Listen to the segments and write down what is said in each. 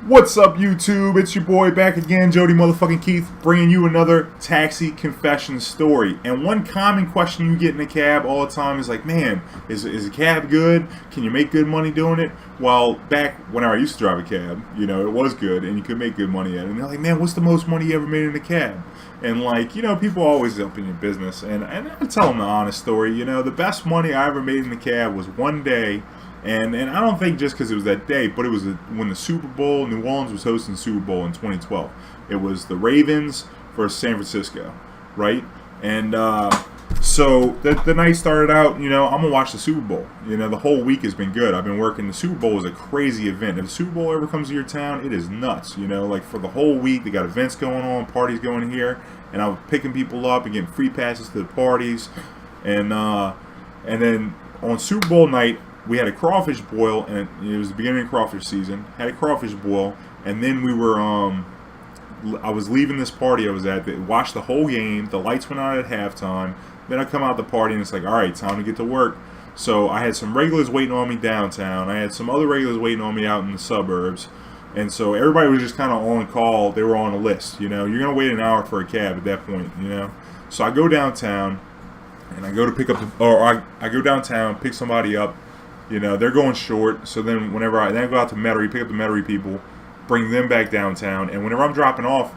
What's up, YouTube? It's your boy back again, Jody motherfucking Keith, bringing you another taxi confession story. And one common question you get in a cab all the time is like, man, is a cab good? Can you make good money doing it? Well, back when I used to drive a cab, it was good and you could make good money at it. And they're like, man, what's the most money you ever made in a cab? And people always up in your business. And I tell them the honest story. The best money I ever made in a cab was one day. And I don't think just because it was that day, but it was when the Super Bowl, New Orleans was hosting the Super Bowl in 2012. It was the Ravens versus San Francisco, right? And so the night started out, I'm going to watch the Super Bowl. The whole week has been good. I've been working. The Super Bowl is a crazy event. If the Super Bowl ever comes to your town, it is nuts. For the whole week, they got events going on, parties going here. And I was picking people up and getting free passes to the parties. And then on Super Bowl night, we had a crawfish boil, and it was the beginning of crawfish season. Had a crawfish boil, and then we were, I was leaving this party I was at, watched the whole game, the lights went out at halftime, then I come out the party, and it's like, alright, time to get to work. So I had some regulars waiting on me downtown, I had some other regulars waiting on me out in the suburbs, and so everybody was just kind of on call, they were on a list, you're going to wait an hour for a cab at that point, So I go downtown, and I go to pick up, I go downtown, pick somebody up. They're going short, so then whenever I go out to Metairie, pick up the Metairie people, bring them back downtown, and whenever I'm dropping off,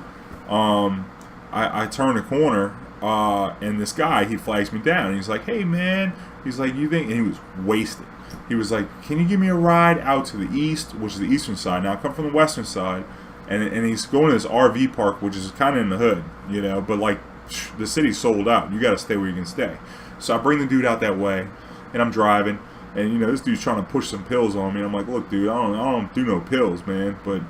I turn a corner, and this guy, he flags me down, and he's like, hey man, he's like, you think, and he was wasted. He was like, can you give me a ride out to the east, which is the eastern side. Now I come from the western side, and he's going to this RV park, which is kind of in the hood, but the city's sold out. You got to stay where you can stay. So I bring the dude out that way, and I'm driving. And this dude's trying to push some pills on me. I'm like, look, dude, I don't do no pills, man. But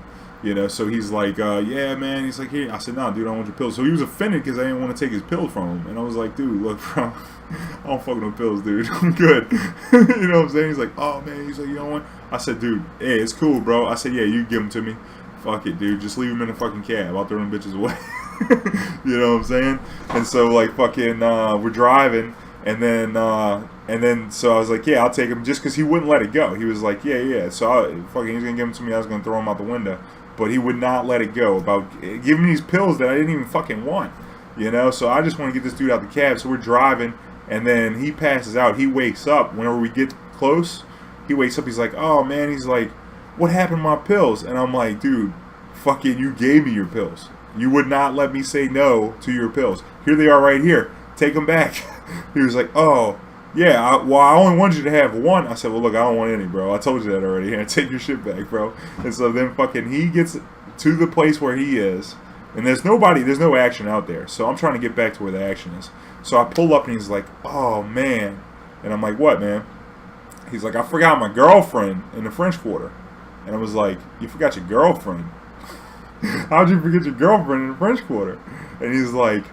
so he's like, yeah, man. He's like, here. I said, nah, dude, I don't want your pills. So he was offended because I didn't want to take his pills from him. And I was like, dude, look, bro, I don't fuck with no pills, dude. I'm good. You know what I'm saying? He's like, oh man. He's like, you don't want? I said, dude, hey, it's cool, bro. I said, yeah, you give them to me. Fuck it, dude. Just leave them in the fucking cab. I'll throw them bitches away. You know what I'm saying? And so we're driving. And then so I was like, yeah, I'll take him, just because he wouldn't let it go. He was like, yeah. So he's going to give him to me. I was going to throw him out the window. But he would not let it go about giving me these pills that I didn't even fucking want. So I just want to get this dude out the cab. So we're driving, and then he passes out. He wakes up. Whenever we get close, he wakes up. He's like, oh, man. He's like, what happened to my pills? And I'm like, dude, fucking you gave me your pills. You would not let me say no to your pills. Here they are right here. Take them back. He was like, oh, yeah, I only wanted you to have one. I said, well, look, I don't want any, bro. I told you that already. Here, take your shit back, bro. And so then he gets to the place where he is, and there's no action out there. So I'm trying to get back to where the action is. So I pull up, and he's like, oh, man. And I'm like, what, man? He's like, I forgot my girlfriend in the French Quarter. And I was like, you forgot your girlfriend? How'd you forget your girlfriend in the French Quarter? And he's like,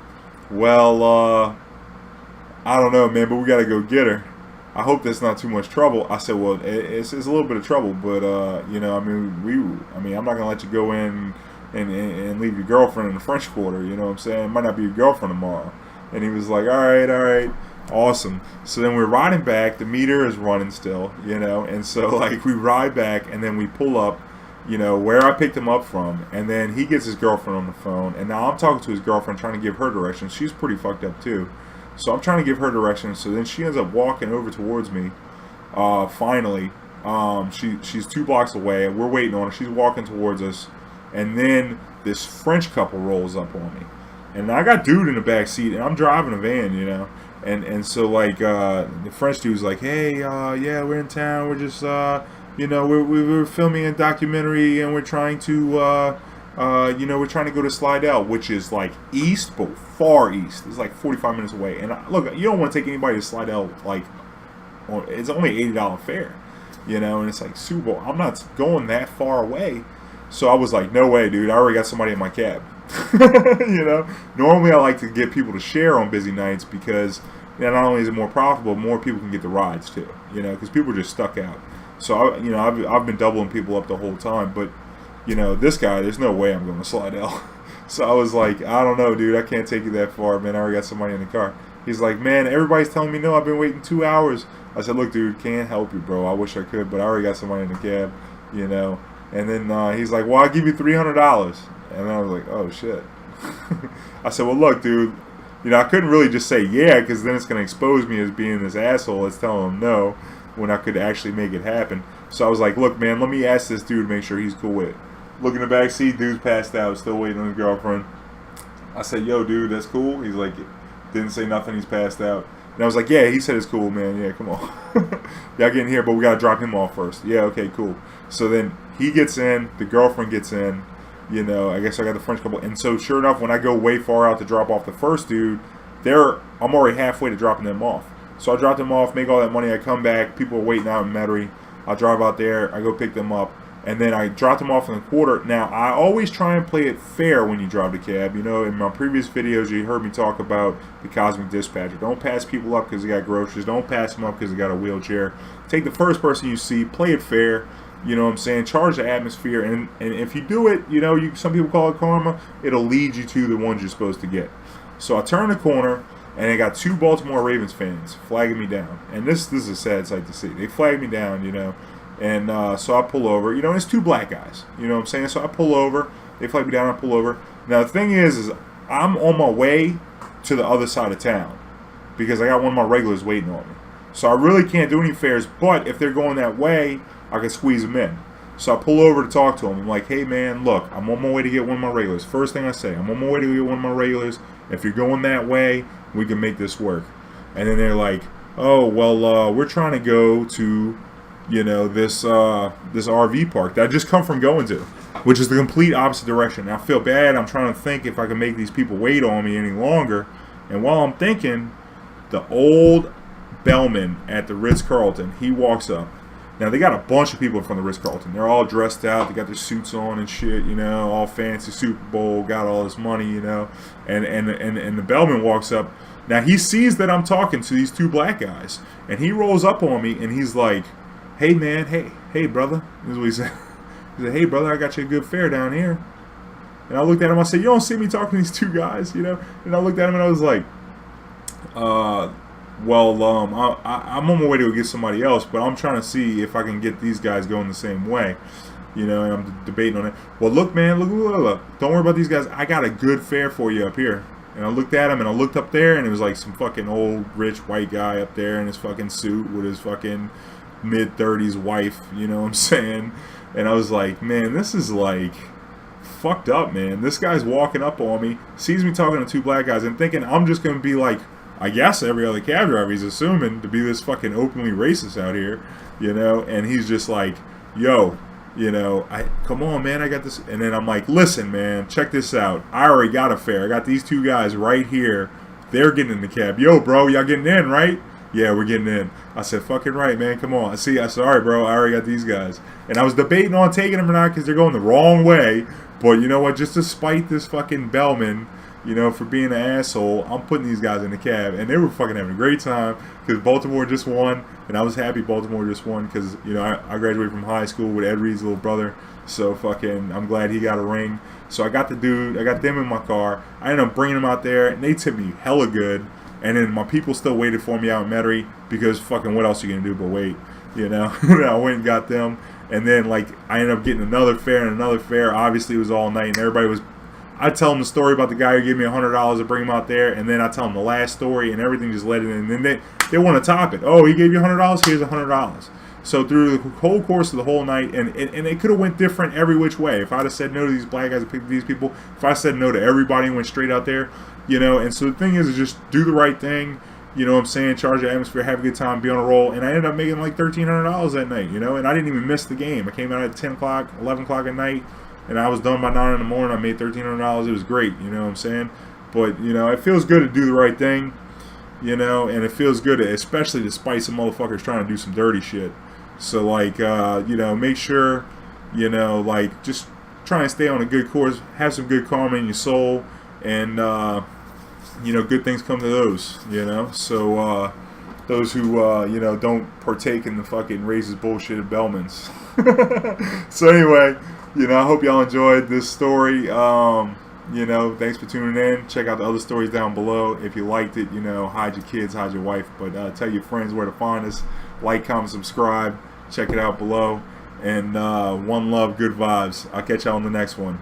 well, I don't know, man, but we gotta go get her. I hope that's not too much trouble. I said, well, it's a little bit of trouble, but I'm not gonna let you go in and leave your girlfriend in the French Quarter. You know what I'm saying? It might not be your girlfriend tomorrow. And he was like, all right, awesome. So then we're riding back. The meter is running still, and so we ride back, and then we pull up, where I picked him up from, and then he gets his girlfriend on the phone, and now I'm talking to his girlfriend, trying to give her directions. She's pretty fucked up too. So I'm trying to give her directions. So then she ends up walking over towards me. Finally, she's 2 blocks away. We're waiting on her. She's walking towards us, and then this French couple rolls up on me, and I got dude in the back seat, and I'm driving a van, and so the French dude's like, hey, yeah, we're in town. We're just we're filming a documentary, and we're trying to we're trying to go to Slidell, which is east, but far east. It's 45 minutes away. And look, you don't want to take anybody to Slidell, it's only $80 fare, and it's Super Bowl. I'm not going that far away. So I was like, no way, dude. I already got somebody in my cab. Normally I like to get people to share on busy nights because not only is it more profitable, more people can get the rides too, because people are just stuck out. So, I've been doubling people up the whole time, but this guy, there's no way I'm going to Slidell. So I was like, I don't know, dude. I can't take you that far, man. I already got somebody in the car. He's like, man, everybody's telling me no. I've been waiting 2 hours. I said, look, dude, can't help you, bro. I wish I could, but I already got somebody in the cab, And then he's like, well, I'll give you $300. And I was like, oh, shit. I said, well, look, dude, you know, I couldn't really just say yeah, because then it's going to expose me as being this asshole that's telling him no when I could actually make it happen. So I was like, look, man, let me ask this dude to make sure he's cool with it. Look in the back seat, dude's passed out, still waiting on his girlfriend. I said, yo, dude, that's cool? He's like, didn't say nothing, he's passed out. And I was like, yeah, he said it's cool, man. Yeah, come on. Y'all get in here, but we got to drop him off first. Yeah, okay, cool. So then he gets in, the girlfriend gets in, you know, I guess I got the French couple. And so sure enough, when I go way far out to drop off the first dude, I'm already halfway to dropping them off. So I drop them off, make all that money, I come back, people are waiting out in Metairie. I drive out there, I go pick them up, and then I drop them off in the quarter. Now, I always try and play it fair when you drive the cab. You know, in my previous videos, you heard me talk about the Cosmic Dispatcher. Don't pass people up because they got groceries. Don't pass them up because they got a wheelchair. Take the first person you see, play it fair. You know what I'm saying? Charge the atmosphere. And if you do it, you know, some people call it karma, it'll lead you to the ones you're supposed to get. So I turn the corner, and I got 2 Baltimore Ravens fans flagging me down. And this is a sad sight to see. They flag me down, you know. And so I pull over. You know, and it's 2 black guys. You know what I'm saying? So I pull over. They flag me down. I pull over. Now, the thing is I'm on my way to the other side of town because I got one of my regulars waiting on me. So I really can't do any fares. But if they're going that way, I can squeeze them in. So I pull over to talk to them. I'm like, hey, man, look, I'm on my way to get one of my regulars. First thing I say, I'm on my way to get one of my regulars. If you're going that way, we can make this work. And then they're like, oh, well, we're trying to go to, you know, this RV park that I just come from going to, which is the complete opposite direction. Now, I feel bad. I'm trying to think if I can make these people wait on me any longer. And while I'm thinking, the old bellman at the Ritz-Carlton, he walks up. Now, they got a bunch of people from the Ritz-Carlton. They're all dressed out. They got their suits on and shit, you know, all fancy, Superbowl, got all this money, you know. And the bellman walks up. Now, he sees that I'm talking to these 2 black guys. And he rolls up on me, and he's like, hey, man, hey, brother. This is what he said. He said, hey, brother, I got you a good fare down here. And I looked at him. I said, you don't see me talking to these 2 guys, you know. And I looked at him, and I was like, well, I'm on my way to go get somebody else, but I'm trying to see if I can get these guys going the same way, you know, and I'm debating on it. Well, look, man, look. Don't worry about these guys. I got a good fare for you up here. And I looked at him, and I looked up there, and it was like some fucking old, rich, white guy up there in his fucking suit with his fucking mid-30s wife, you know what I'm saying? And I was like, man, this is like fucked up, man. This guy's walking up on me, sees me talking to 2 black guys, and thinking I'm just going to be like, I guess every other cab driver, he's assuming to be this fucking openly racist out here, you know, and he's just like, yo, you know, come on, man, I got this. And then I'm like, listen, man, check this out. I already got a fare. I got these 2 guys right here. They're getting in the cab. Yo, bro, y'all getting in, right? Yeah, we're getting in. I said, fucking right, man, come on. I said, all right, bro, I already got these guys. And I was debating on taking them or not because they're going the wrong way. But you know what, just to spite this fucking bellman, you know, for being an asshole, I'm putting these guys in the cab. And they were fucking having a great time because Baltimore just won. And I was happy Baltimore just won because, you know, I graduated from high school with Ed Reed's little brother. So fucking, I'm glad he got a ring. So I got them in my car. I ended up bringing them out there. And they tipped me hella good. And then my people still waited for me out in Metairie because fucking what else are you going to do but wait, you know? I went and got them. And then, like, I ended up getting another fare and another fare. Obviously, it was all night. And everybody was... I tell them the story about the guy who gave me $100 to bring him out there, and then I tell them the last story, and everything just let it in. And then they want to top it. Oh, he gave you $100? Here's $100. So through the whole course of the whole night, and it could have went different every which way. If I'd have said no to these black guys and picked these people, if I said no to everybody and went straight out there, you know. And so the thing is just do the right thing. You know what I'm saying? Charge the atmosphere, have a good time, be on a roll. And I ended up making like $1,300 that night, you know. And I didn't even miss the game. I came out at 10 o'clock, 11 o'clock at night. And I was done by 9 in the morning. I made $1,300. It was great, you know what I'm saying? But, you know, it feels good to do the right thing, you know, and it feels good, especially to spite some motherfuckers trying to do some dirty shit. So, like, you know, make sure, you know, like, just try and stay on a good course, have some good karma in your soul, and, you know, good things come to those, you know? So, those who, you know, don't partake in the fucking racist bullshit of Bellmans. So, anyway... You know, I hope y'all enjoyed this story. You know, thanks for tuning in. Check out the other stories down below. If you liked it, you know, hide your kids, hide your wife. But tell your friends where to find us. Like, comment, subscribe. Check it out below. And one love, good vibes. I'll catch y'all on the next one.